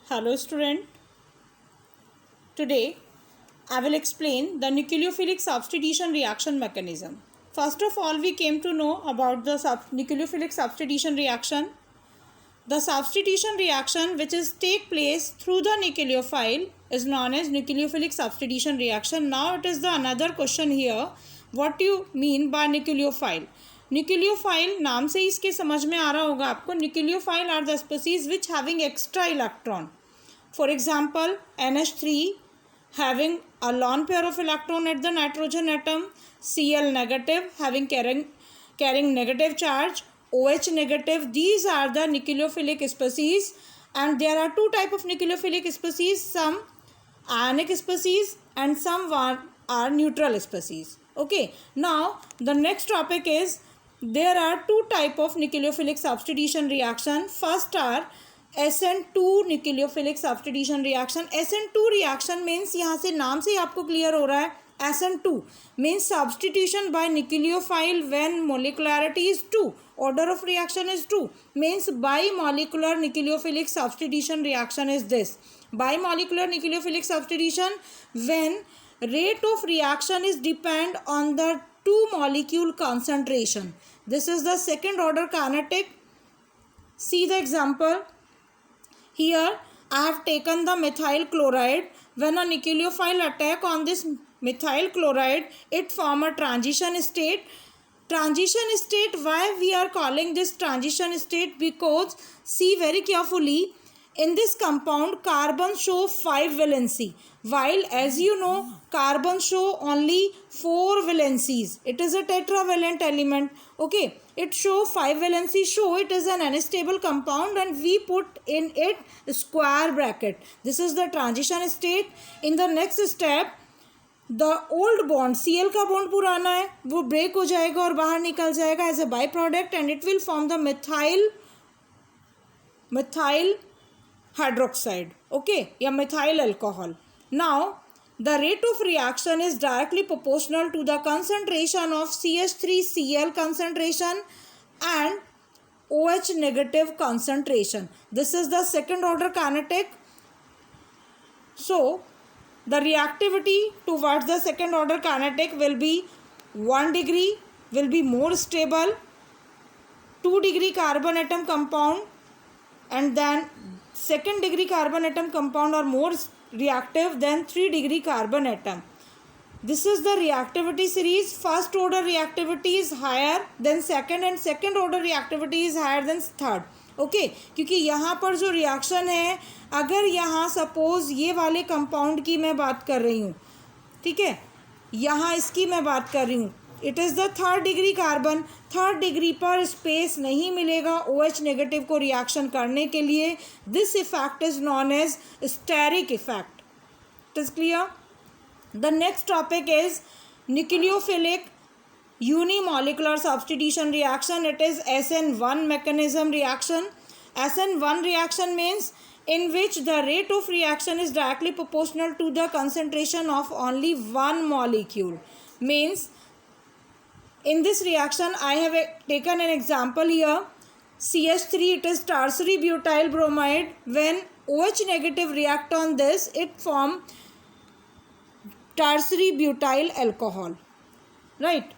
Hello student, today I will explain the nucleophilic substitution reaction mechanism. First of all, we came to know about the nucleophilic substitution reaction. The substitution reaction which is take place through the nucleophile is known as nucleophilic substitution reaction. Now it is the another question here, what do you mean by nucleophile? Nucleophile नाम से इसके समझ में आ रहा होगा आपको. Nucleophile are the species which having extra electron. For example, NH3 having a lone pair of electron at the nitrogen atom, Cl negative having carrying negative charge, OH negative. These are the nucleophilic species, and there are two type of nucleophilic species, some ionic species and some are neutral species. Okay, now the next topic is there are two type of nucleophilic substitution reaction. First are SN2 nucleophilic substitution reaction. SN2 reaction means यहाँ से नाम से आपको clear हो रहा है. SN2 means substitution by nucleophile when molecularity is 2, order of reaction is 2, means bimolecular nucleophilic substitution reaction is this. Bimolecular nucleophilic substitution when rate of reaction is depend on the two molecule concentration. This is the second order kinetic. See the example. Here I have taken the methyl chloride. When a nucleophile attack on this methyl chloride, it form a transition state. Transition state, why we are calling this transition state? Because see very carefully, in this compound carbon show 5 valency, while as you know carbon show only 4 valencies. It is a tetravalent element. Okay, it show 5 valency, show it is an unstable compound, and we put in it square bracket. This is the transition state. In the next step, the old bond Cl का bond पुराना है वो break हो जाएगा और बाहर निकल जाएगा as a byproduct, and it will form the methyl hydroxide, okay, या methyl alcohol. Now the rate of reaction is directly proportional to the concentration of CH3Cl concentration and OH negative concentration. This is the second order kinetic. So the reactivity towards the second order kinetic will be 1 degree, will be more stable, 2 degree carbon atom compound, and then second degree carbon atom compound are more reactive than 3 degree carbon atom. This is the reactivity series. First order reactivity is higher than second, and second order reactivity is higher than third. Okay क्योंकि यहाँ पर जो reaction है, अगर यहाँ suppose ये वाले compound की मैं बात कर रही हूँ, ठीक है, यहाँ इसकी मैं बात कर रही हूँ, it is the third degree carbon. Third degree पर स्पेस नहीं मिलेगा OH नेगेटिव को रिएक्शन करने के लिए. This effect is known as steric effect. It is clear. The next topic is nucleophilic unimolecular substitution reaction. It is SN1 mechanism reaction. SN1 reaction means in which the rate of reaction is directly proportional to the concentration of only one molecule. Means in this reaction I have taken an example here. CH3, it is tertiary butyl bromide. When OH negative react on this, it form tertiary butyl alcohol, right?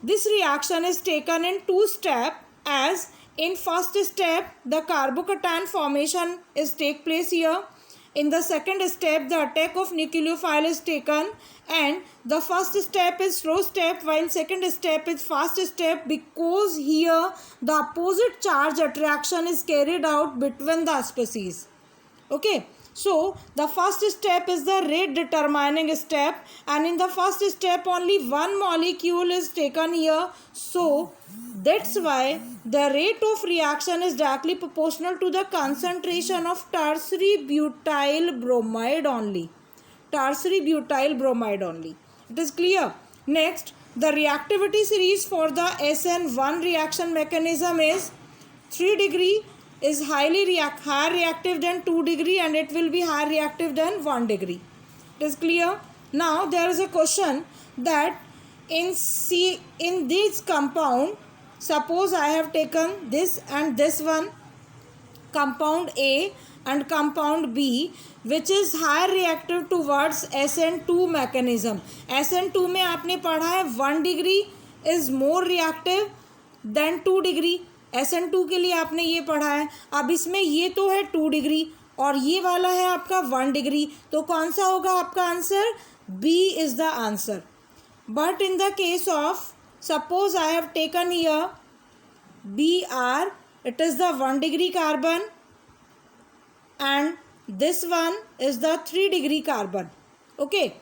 This reaction is taken in two steps, as in first step the carbocation formation is take place here. In the second step the attack of nucleophile is taken, and the first step is slow step while second step is fast step, because here the opposite charge attraction is carried out between the species. Okay, so the first step is the rate determining step, and in the first step only one molecule is taken here, so that's why the rate of reaction is directly proportional to the concentration of tertiary butyl bromide only. Tertiary butyl bromide only. It is clear. Next, the reactivity series for the SN1 reaction mechanism is 3 degree is higher reactive than 2 degree, and it will be higher reactive than 1 degree. It is clear. Now there is a question that in this compound, suppose I have taken this and this one, compound A and compound B, which is higher reactive towards SN2 mechanism. SN2 में आपने पढ़ा है 1 degree is more reactive than 2 degree. SN2 के लिए आपने ये पढ़ा है. अब इसमें ये तो है 2 degree और ये वाला है आपका 1 degree. तो कौन सा होगा आपका answer? B is the answer. But in the case of, suppose I have taken here Br, it is the 1 degree carbon and this one is the 3 degree carbon. Okay,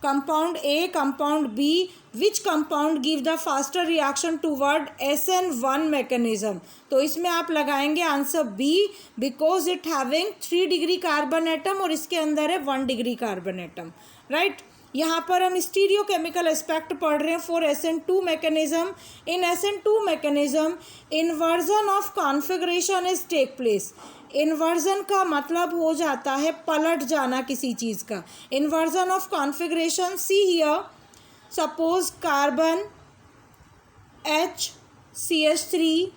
compound A, compound B, which compound give the faster reaction toward SN1 mechanism? तो इसमें आप लगाएंगे answer B, because it having 3 degree carbon atom और इसके अंदर है 1 degree carbon atom, right? यहाँ पर हम स्टीरियोकेमिकल एस्पेक्ट पढ़ रहे हैं for SN2 mechanism. In SN2 mechanism inversion of configuration is take place. Inversion का मतलब हो जाता है पलट जाना किसी चीज़ का. Inversion of configuration, see here, suppose carbon H, CH3,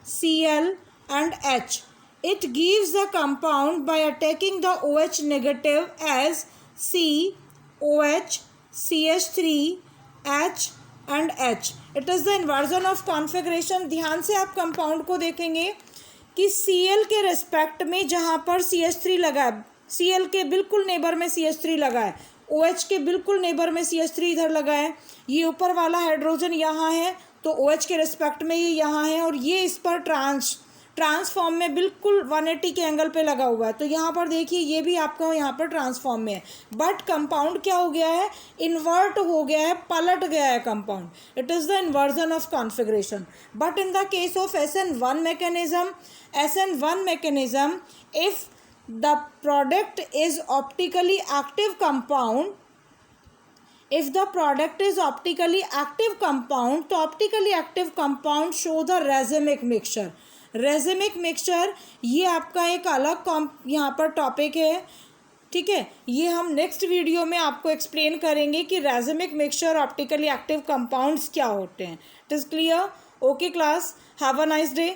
Cl and H. It gives the compound by attacking the OH negative as C, OH, CH3, H and H. It is the inversion of configuration. ध्यान से आप compound को देखेंगे कि Cl के respect में जहाँ पर CH3 लगा है, Cl के बिल्कुल नेबर में CH3 लगा है, OH के बिल्कुल नेबर में CH3 इधर लगा है, ये ऊपर वाला हाइड्रोजन यहाँ है तो OH के रेस्पेक्ट में ये यहाँ है और ये इस पर ट्रांसफॉर्म में बिल्कुल 180 के एंगल पे लगा हुआ है. तो यहाँ पर देखिए ये भी आपका यहाँ पर ट्रांसफॉर्म में है. बट कंपाउंड क्या हो गया है? इन्वर्ट हो गया है, पलट गया है compound. It is the inversion of configuration. But in the case of SN1 mechanism, if the product is optically active compound, if the product is optically active compound, तो optically active compound show the racemic mixture. Racemic mixture ये आपका एक अलग यहाँ पर topic है, ठीक है. ये हम नेक्स्ट वीडियो में आपको एक्सप्लेन करेंगे कि रेजेमिक मिक्सचर ऑप्टिकली एक्टिव कंपाउंड्स क्या होते हैं. It is clear? Okay class, have a nice day.